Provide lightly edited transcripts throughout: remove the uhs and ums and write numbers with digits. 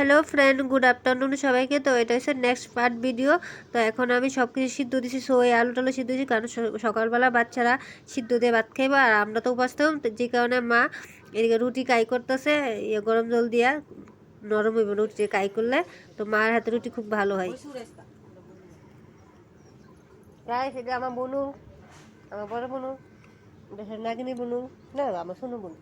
Hello friend, good afternoon সবাইকে। তো এটা হচ্ছে নেক্সট পার্ট ভিডিও। তো এখন আমি সব কিছু সিদ্ধ দিছি, সো এই আলু টালু সিদ্ধ দিছি, কারণ সকালবেলা বাচ্চারা সিদ্ধ দিয়ে ভাত খাইবা আর আমরা তো উপাস থাকতাম, তো যে কারণে মা এদিকে রুটি কাই করতেছে গরম জল দিয়া, নরম হইব রুটি কাই করলে। তো মার হাতে রুটি খুব ভালো হয়। সেটা আমার বোনু, আমার বড় বোনু, দেশের নাগিনী বোনু, না আমার শোনো বোন।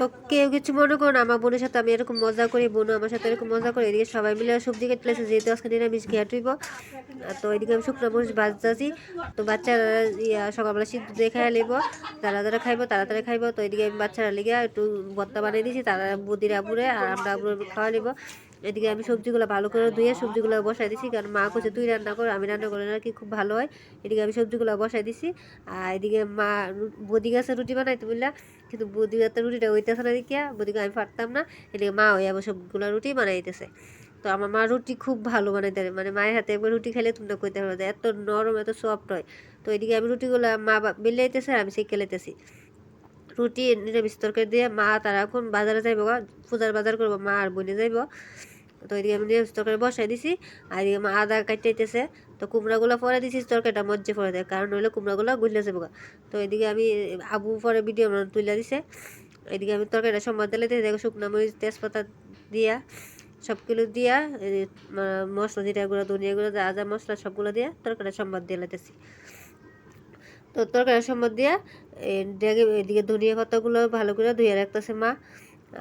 তো কেউ কিছু মনে করো না, আমার বোনের সাথে আমি এরকম মজা করি, বোনও আমার সাথে এরকম মজা করি। এদিকে সবাই মিলে সবজি কেটেছে, যেহেতু আজকে নিরামিষ ঘিয়া টুইব। তো এদিকে আমি শুকনো মরিচ ভাজতেছি। তো বাচ্চারা সকালবেলা সিদ্ধ দিয়ে খাই নিব, যারা যারা খাইবো তাড়াতাড়ি খাইবো। তো এদিকে আমি বাচ্চারা লিগে একটু ভর্তা বানিয়ে দিয়েছি, তারা বুদির আবুরে আর আমরা আবুরে খাওয়া নিব। এদিকে আমি সবজিগুলো ভালো করে ধুয়ে সবজিগুলো বসাই দিছি, কারণ মা কইছে তুই রান্না কর, আমি রান্না করলে নাকি খুব ভালো হয়। এদিকে আমি সবজিগুলো বসাই দিছি। আর এদিকে মা বদি গাছে রুটি বানাইতে বললা, কিন্তু বদি গাছের রুটিটা হইতেছে না দেখিয়া, বদিকে আমি পারতাম না। এদিকে মা ওই আবার সবগুলো রুটি বানাইতেছে। তো আমার মা রুটি খুব ভালো বানাইতে পারে, মানে মায়ের হাতে একবার রুটি খেলে তোমরা কইতে পারো যে এত নরম এত সফট হয়। তো এদিকে আমি রুটিগুলো মা বেলাইতেছে আর আমি সেঁকে লাইতেছি। রুটি নিরামিষ তরকারি দিয়ে মা তারা এখন বাজারে যাইব, পূজার বাজার করবো, মা আর বোনে যাইব। তো এদিকে আমি নিরামিষ তরকারি বসাই দিছি, আর এদিকে মা আদা কাটাইতেছে। তো কুমড়াগুলো পরে দিছি, তরকারিটা মজ্জে পরে দেয়, কারণ হইলে কুমড়াগুলো গুলে যাবো। তো এদিকে আমি আবু পরে ভিডিও তুলে দিছে। এদিকে আমি তরকারিটা সম্বাদ দিলে দেখো শুকনো মরিচ তেজপাতা দিয়া সবগুলো দিয়া মশলা জিরা গুঁড়া ধনিয়া গুঁড়া যা যা মশলা সবগুলো দিয়া তরকারিটা সম্বাদ দিয়ে লাইতেছি। তো তরকারি সম্বাদ দিয়া এদিকে ধনিয়া পাতাগুলো ভালো করে ধুয়ে রাখতেছে মা,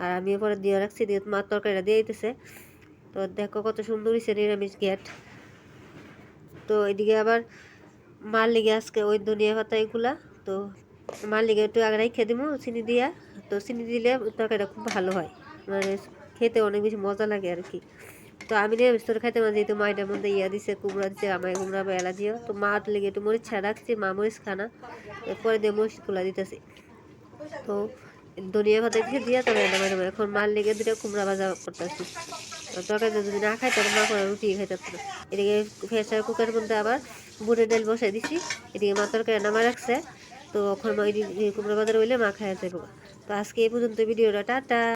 আর আমি পরে দিয়ে রাখছি, দিয়ে মা তরকারিটা দিয়ে দিতেছে। তো দেখো কত সুন্দর হয়েছে নিরামিষ গেট। তো এদিকে আবার মার লেগে আজকে ওই ধনিয়া পাতা এগুলা, তো মার লেগে একটু আগে খেয়ে দিব চিনি দিয়া। তো চিনি দিলে তরকারিটা খুব ভালো হয়, মানে খেতে অনেক বেশি মজা লাগে আর কি। তো আমি নিরামিষ তরকারি খাইতে পারি, যেহেতু মা এটার মধ্যে ইয়া দিছে, কুমড়া দিচ্ছে, আমার কুমড়া বা এলাচিও। তো মা লেগে একটু মরিচ ছাড়া রাখছি, মা মরিচ খানা, এরপরে দিয়ে মরিচ গুলা দিতেছি। তো ধনিয়া পাতা দিয়ে দিয়া তরকারি নামাই, এখন মার লেগে দুটা কুমড়া ভাজা করতেছি। তরকারি যদি না খাই তাহলে মা করে রুটি খাইতে পারতো না। এদিকে প্রেসার কুকারের মধ্যে আবার বুটের ডাল বসাই দিছি, এদিকে মা তরকারি নামাই রাখছে। তো ওখানে মা কুমড়া বাজার হইলে মা খাইয়া যাবো। তো আজকে এই পর্যন্ত ভিডিওটা, টাটা।